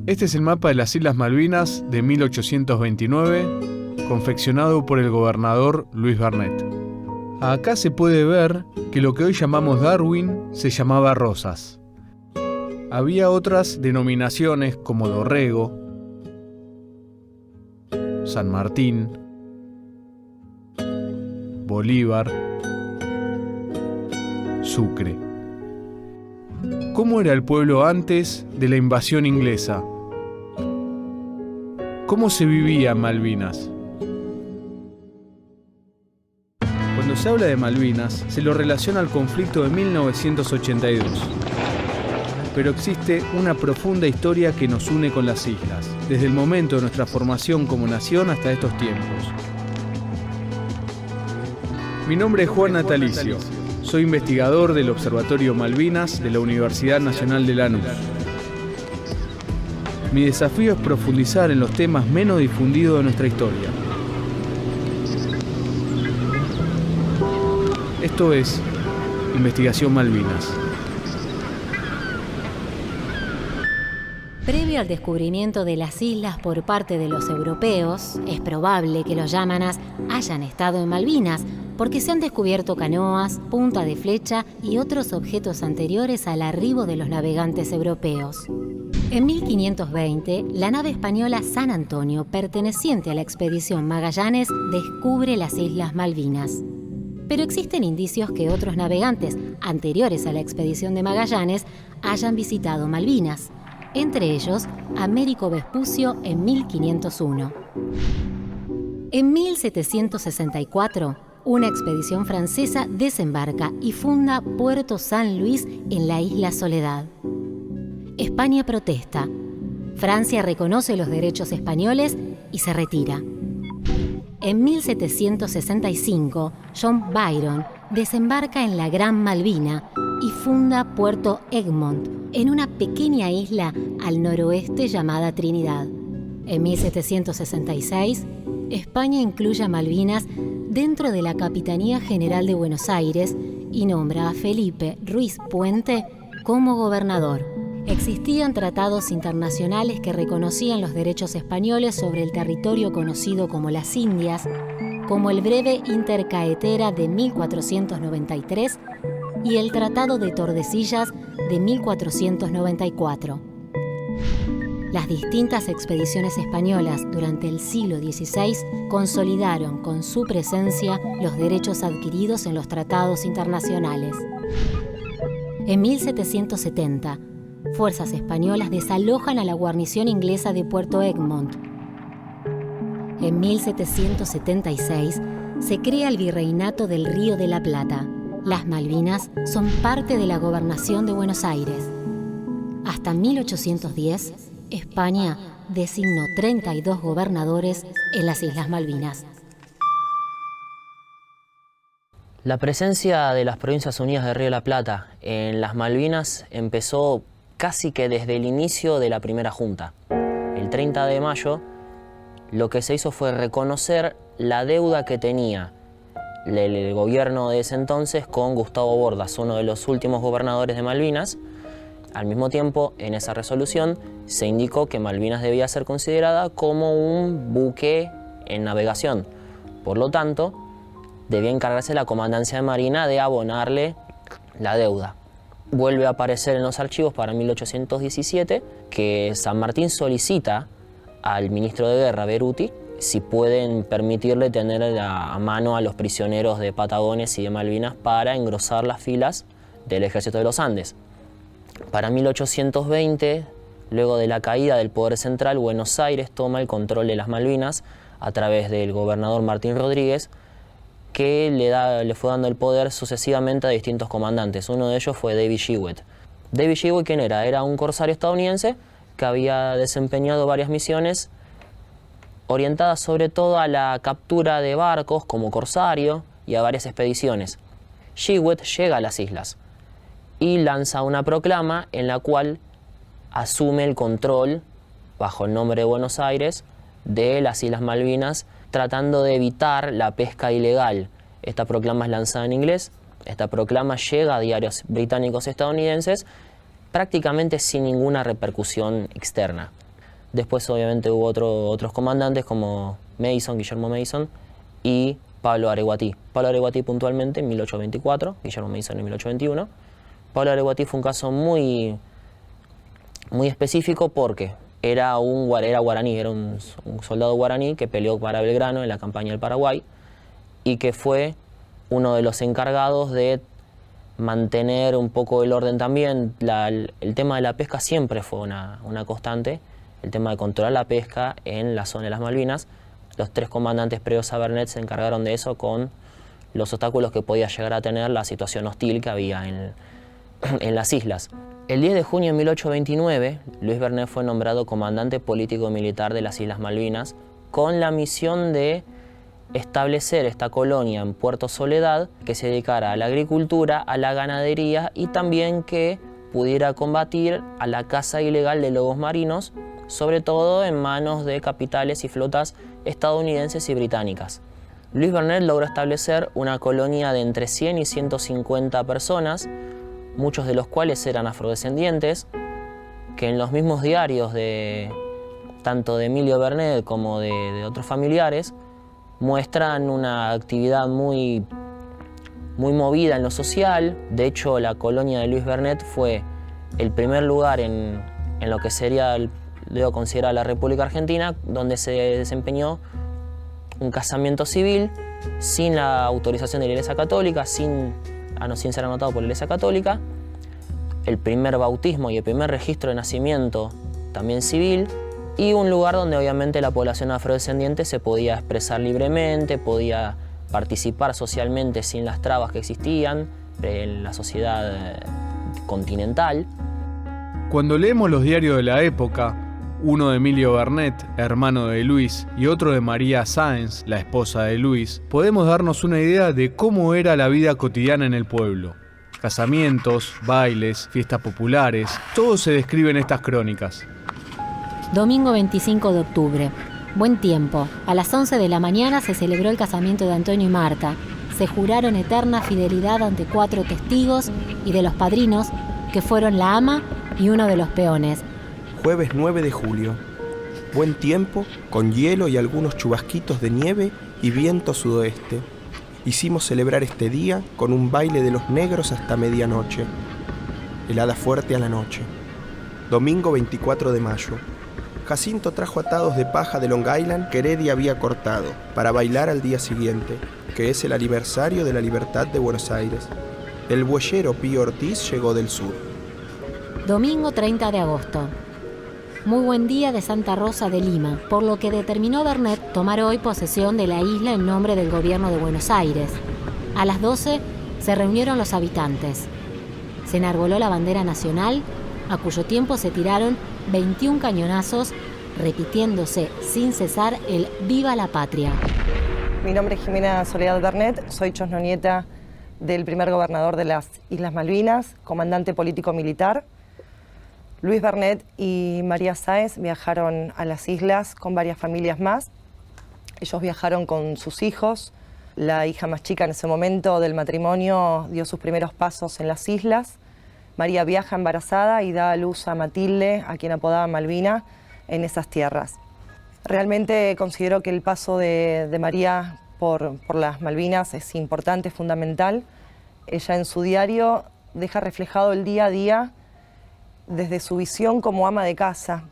Este es el mapa de las Islas Malvinas de 1829, confeccionado por el gobernador Luis Barnet. Acá se puede ver que lo que hoy llamamos Darwin se llamaba Rosas. Había otras denominaciones como Dorrego, San Martín, Bolívar, Sucre. ¿Cómo era el pueblo antes de la invasión inglesa? ¿Cómo se vivía en Malvinas? Cuando se habla de Malvinas, se lo relaciona al conflicto de 1982. Pero existe una profunda historia que nos une con las islas, desde el momento de nuestra formación como nación hasta estos tiempos. Mi nombre es Juan Natalicio. Soy investigador del Observatorio Malvinas de la Universidad Nacional de Lanús. Mi desafío es profundizar en los temas menos difundidos de nuestra historia. Esto es Investigación Malvinas. Previo al descubrimiento de las islas por parte de los europeos, es probable que los yámanas hayan estado en Malvinas, porque se han descubierto canoas, punta de flecha y otros objetos anteriores al arribo de los navegantes europeos. En 1520, la nave española San Antonio, perteneciente a la expedición Magallanes, descubre las Islas Malvinas. Pero existen indicios que otros navegantes anteriores a la expedición de Magallanes hayan visitado Malvinas, entre ellos Américo Vespucio en 1501. En 1764, una expedición francesa desembarca y funda Puerto San Luis en la isla Soledad. España protesta. Francia reconoce los derechos españoles y se retira. En 1765, John Byron desembarca en la Gran Malvina y funda Puerto Egmont, en una pequeña isla al noroeste llamada Trinidad. En 1766, España incluye a Malvinas dentro de la Capitanía General de Buenos Aires y nombra a Felipe Ruiz Puente como gobernador. Existían tratados internacionales que reconocían los derechos españoles sobre el territorio conocido como las Indias, como el Breve Intercaetera de 1493 y el Tratado de Tordesillas de 1494. Las distintas expediciones españolas durante el siglo XVI consolidaron con su presencia los derechos adquiridos en los tratados internacionales. En 1770, fuerzas españolas desalojan a la guarnición inglesa de Puerto Egmont. En 1776 se crea el Virreinato del Río de la Plata. Las Malvinas son parte de la gobernación de Buenos Aires. Hasta 1810, España designó 32 gobernadores en las Islas Malvinas. La presencia de las Provincias Unidas del Río de la Plata en las Malvinas empezó casi que desde el inicio de la primera junta. El 30 de mayo, lo que se hizo fue reconocer la deuda que tenía el gobierno de ese entonces con Gustavo Bordas, uno de los últimos gobernadores de Malvinas. Al mismo tiempo, en esa resolución se indicó que Malvinas debía ser considerada como un buque en navegación. Por lo tanto, debía encargarse la Comandancia de Marina de abonarle la deuda. Vuelve a aparecer en los archivos para 1817 que San Martín solicita al ministro de Guerra, Beruti, si pueden permitirle tener a mano a los prisioneros de Patagones y de Malvinas para engrosar las filas del ejército de los Andes. Para 1820, luego de la caída del poder central, Buenos Aires toma el control de las Malvinas a través del gobernador Martín Rodríguez, que le fue dando el poder sucesivamente a distintos comandantes. Uno de ellos fue Davy Jewett. Davy Jewett, ¿quién era? Era un corsario estadounidense que había desempeñado varias misiones orientadas sobre todo a la captura de barcos como corsario y a varias expediciones. Jewett llega a las islas y lanza una proclama en la cual asume el control, bajo el nombre de Buenos Aires, de las Islas Malvinas, tratando de evitar la pesca ilegal. Esta proclama es lanzada en inglés, esta proclama llega a diarios británicos y estadounidenses prácticamente sin ninguna repercusión externa. Después obviamente hubo otros comandantes como Guillermo Mason y Pablo Areguatí. Pablo Areguatí puntualmente en 1824, Guillermo Mason en 1821. Pablo Areguatí fue un caso muy específico porque era guaraní, era un soldado guaraní que peleó para Belgrano en la campaña del Paraguay y que fue uno de los encargados de mantener un poco el orden también. El tema de la pesca siempre fue una constante, el tema de controlar la pesca en la zona de las Malvinas. Los 3 comandantes previos a Vernet se encargaron de eso con los obstáculos que podía llegar a tener la situación hostil que había en las islas. El 10 de junio de 1829, Luis Vernet fue nombrado comandante político-militar de las Islas Malvinas con la misión de establecer esta colonia en Puerto Soledad que se dedicara a la agricultura, a la ganadería y también que pudiera combatir a la caza ilegal de lobos marinos, sobre todo en manos de capitales y flotas estadounidenses y británicas. Luis Vernet logró establecer una colonia de entre 100 y 150 personas, muchos de los cuales eran afrodescendientes, que en los mismos diarios tanto de Emilio Vernet como de otros familiares muestran una actividad muy movida en lo social. De hecho, la colonia de Luis Vernet fue el primer lugar en lo que sería, debo considerar, la República Argentina, donde se desempeñó un casamiento civil sin la autorización de la Iglesia Católica, sin ser anotado por la Iglesia Católica, el primer bautismo y el primer registro de nacimiento también civil, y un lugar donde obviamente la población afrodescendiente se podía expresar libremente, podía participar socialmente sin las trabas que existían en la sociedad continental. Cuando leemos los diarios de la época, uno de Emilio Vernet, hermano de Luis, y otro de María Sáenz, la esposa de Luis, podemos darnos una idea de cómo era la vida cotidiana en el pueblo. Casamientos, bailes, fiestas populares, todo se describe en estas crónicas. Domingo 25 de octubre. Buen tiempo. A las 11 de la mañana se celebró el casamiento de Antonio y Marta. Se juraron eterna fidelidad ante 4 testigos y de los padrinos, que fueron la ama y uno de los peones. Jueves 9 de julio. Buen tiempo, con hielo y algunos chubasquitos de nieve y viento sudoeste. Hicimos celebrar este día con un baile de los negros hasta medianoche. Helada fuerte a la noche. Domingo 24 de mayo. Jacinto trajo atados de paja de Long Island que Heredia había cortado para bailar al día siguiente, que es el aniversario de la libertad de Buenos Aires. El bueyero Pío Ortiz llegó del sur. Domingo 30 de agosto. Muy buen día de Santa Rosa de Lima, por lo que determinó Vernet tomar hoy posesión de la isla en nombre del gobierno de Buenos Aires. A las 12 se reunieron los habitantes. Se enarboló la bandera nacional, a cuyo tiempo se tiraron 21 cañonazos, repitiéndose sin cesar el ¡Viva la Patria! Mi nombre es Jimena Soledad Vernet, soy chosnonieta del primer gobernador de las Islas Malvinas, comandante político-militar. Luis Vernet y María Sáenz viajaron a las islas con varias familias más. Ellos viajaron con sus hijos. La hija más chica en ese momento del matrimonio dio sus primeros pasos en las islas. María viaja embarazada y da a luz a Matilde, a quien apodaba Malvina, en esas tierras. Realmente considero que el paso de María por las Malvinas es importante, es fundamental. Ella en su diario deja reflejado el día a día desde su visión como ama de casa,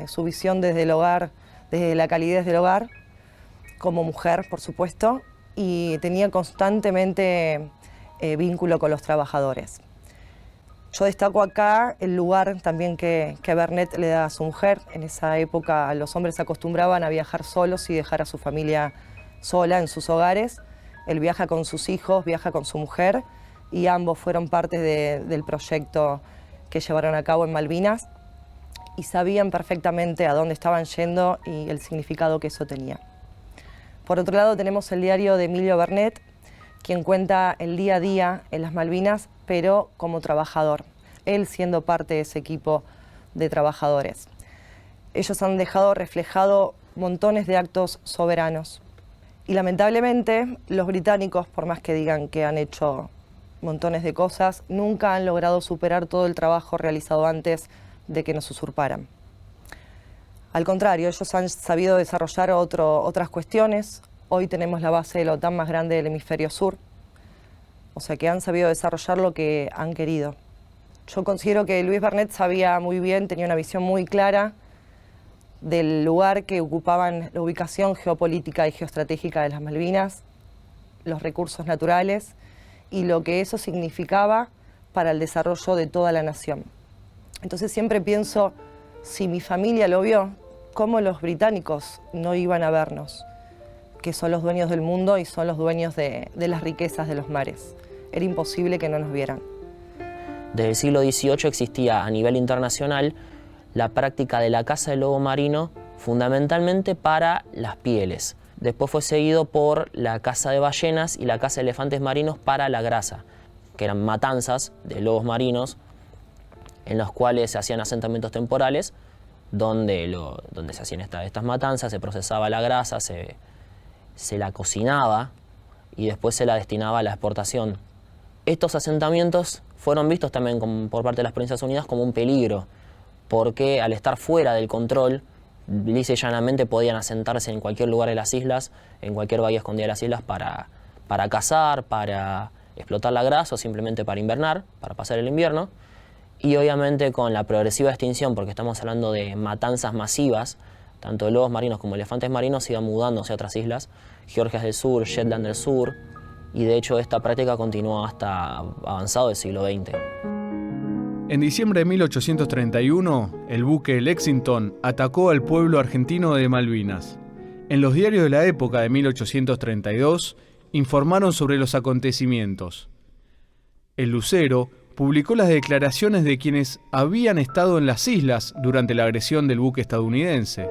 su visión desde el hogar, desde la calidez del hogar, como mujer, por supuesto, y tenía constantemente vínculo con los trabajadores. Yo destaco acá el lugar también que Vernet le da a su mujer. En esa época los hombres acostumbraban a viajar solos y dejar a su familia sola en sus hogares. Él viaja con sus hijos, viaja con su mujer y ambos fueron parte del proyecto que llevaron a cabo en Malvinas y sabían perfectamente a dónde estaban yendo y el significado que eso tenía. Por otro lado tenemos el diario de Emilio Vernet, quien cuenta el día a día en las Malvinas, pero como trabajador, él siendo parte de ese equipo de trabajadores. Ellos han dejado reflejado montones de actos soberanos. Y lamentablemente los británicos, por más que digan que han hecho montones de cosas, nunca han logrado superar todo el trabajo realizado antes de que nos usurparan. Al contrario, ellos han sabido desarrollar otras cuestiones. Hoy tenemos la base de la OTAN más grande del hemisferio sur. O sea que han sabido desarrollar lo que han querido. Yo considero que Louis Barnett sabía muy bien, tenía una visión muy clara del lugar que ocupaban la ubicación geopolítica y geoestratégica de las Malvinas, los recursos naturales y lo que eso significaba para el desarrollo de toda la nación. Entonces siempre pienso, si mi familia lo vio, ¿cómo los británicos no iban a vernos? Que son los dueños del mundo y son los dueños de las riquezas de los mares. Era imposible que no nos vieran. Desde el siglo XVIII existía a nivel internacional la práctica de la caza del lobo marino fundamentalmente para las pieles. Después fue seguido por la caza de ballenas y la caza de elefantes marinos para la grasa, que eran matanzas de lobos marinos en los cuales se hacían asentamientos temporales donde se hacían estas matanzas, se procesaba la grasa, se la cocinaba y después se la destinaba a la exportación. Estos asentamientos fueron vistos también por parte de las Provincias Unidas como un peligro, porque al estar fuera del control, lisa y llanamente podían asentarse en cualquier lugar de las islas, en cualquier bahía escondida de las islas para cazar, para explotar la grasa o simplemente para invernar, para pasar el invierno. Y obviamente con la progresiva extinción, porque estamos hablando de matanzas masivas, tanto de lobos marinos como elefantes marinos se iban mudando hacia otras islas, Georgias del Sur, Shetland del Sur, y de hecho esta práctica continuó hasta avanzado el siglo XX. En diciembre de 1831, el buque Lexington atacó al pueblo argentino de Malvinas. En los diarios de la época de 1832 informaron sobre los acontecimientos. El Lucero publicó las declaraciones de quienes habían estado en las islas durante la agresión del buque estadounidense.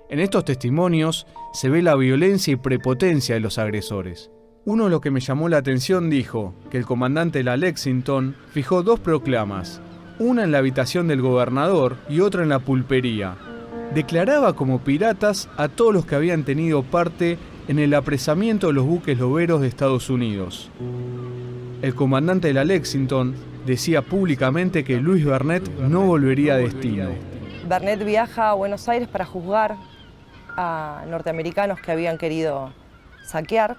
En estos testimonios se ve la violencia y prepotencia de los agresores. Uno de los que me llamó la atención dijo que el comandante de la Lexington fijó 2 proclamas, una en la habitación del gobernador y otra en la pulpería. Declaraba como piratas a todos los que habían tenido parte en el apresamiento de los buques loberos de Estados Unidos. El comandante de la Lexington decía públicamente que Louis Barnett no volvería a destino. Barnett viaja a Buenos Aires para juzgar a norteamericanos que habían querido saquear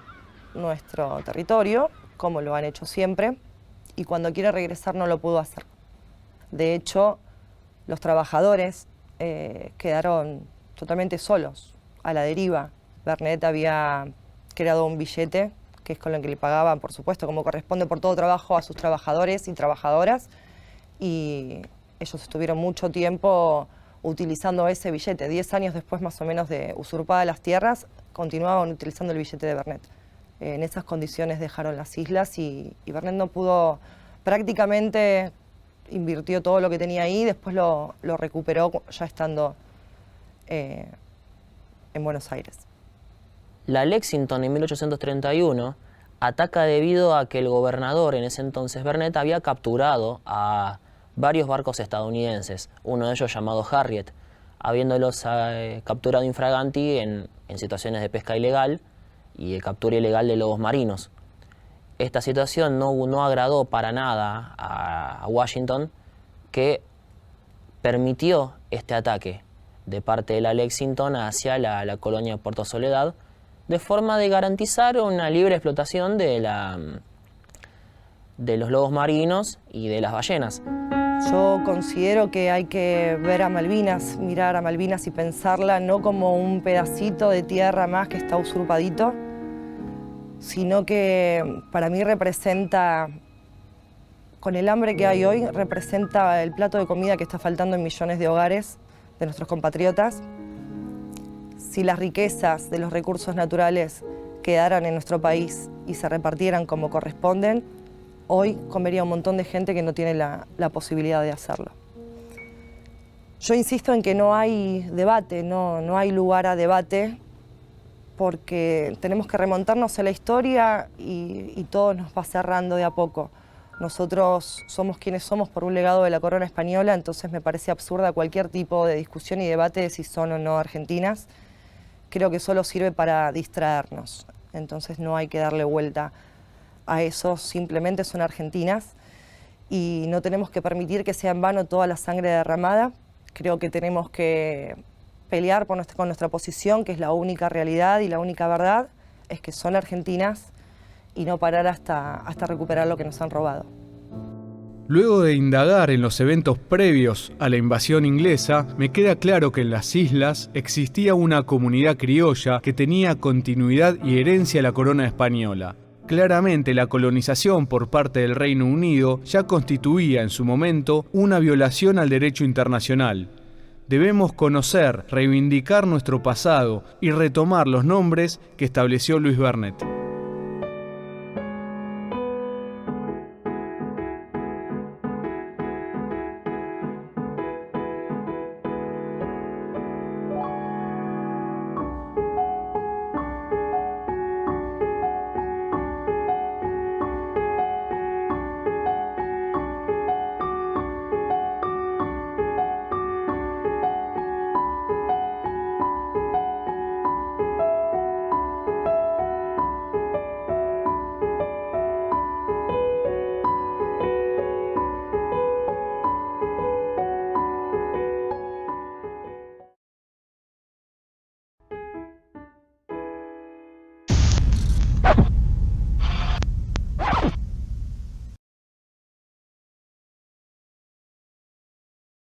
nuestro territorio, como lo han hecho siempre, y cuando quiere regresar no lo pudo hacer. De hecho, los trabajadores quedaron totalmente solos, a la deriva. Barnett había creado un billete, que es con el que le pagaban, por supuesto, como corresponde por todo trabajo a sus trabajadores y trabajadoras, y ellos estuvieron mucho tiempo utilizando ese billete. 10 años después, más o menos, de usurpadas las tierras, continuaban utilizando el billete de Barnett. En esas condiciones dejaron las islas y Barnett no pudo, prácticamente invirtió todo lo que tenía ahí, después lo recuperó ya estando en Buenos Aires. La Lexington en 1831 ataca debido a que el gobernador en ese entonces, Barnett, había capturado a varios barcos estadounidenses, uno de ellos llamado Harriet, habiéndolos capturado infraganti en situaciones de pesca ilegal y de captura ilegal de lobos marinos. Esta situación no agradó para nada a Washington, que permitió este ataque de parte de la Lexington hacia la colonia de Puerto Soledad, de forma de garantizar una libre explotación de los lobos marinos y de las ballenas. Yo considero que hay que ver a Malvinas, mirar a Malvinas y pensarla no como un pedacito de tierra más que está usurpadito, sino que para mí representa, con el hambre que hay hoy, representa el plato de comida que está faltando en millones de hogares de nuestros compatriotas. Si las riquezas de los recursos naturales quedaran en nuestro país y se repartieran como corresponden, hoy comería un montón de gente que no tiene la posibilidad de hacerlo. Yo insisto en que no hay debate, no hay lugar a debate, porque tenemos que remontarnos a la historia y todo nos va cerrando de a poco. Nosotros somos quienes somos por un legado de la corona española, entonces me parece absurda cualquier tipo de discusión y debate de si son o no argentinas. Creo que solo sirve para distraernos, entonces no hay que darle vuelta a eso, simplemente son argentinas y no tenemos que permitir que sea en vano toda la sangre derramada. Creo que tenemos que pelear con nuestra posición, que es la única realidad y la única verdad, es que son argentinas, y no parar hasta recuperar lo que nos han robado. Luego de indagar en los eventos previos a la invasión inglesa, me queda claro que en las islas existía una comunidad criolla que tenía continuidad y herencia a la corona española. Claramente la colonización por parte del Reino Unido ya constituía en su momento una violación al derecho internacional. Debemos conocer, reivindicar nuestro pasado y retomar los nombres que estableció Luis Vernet.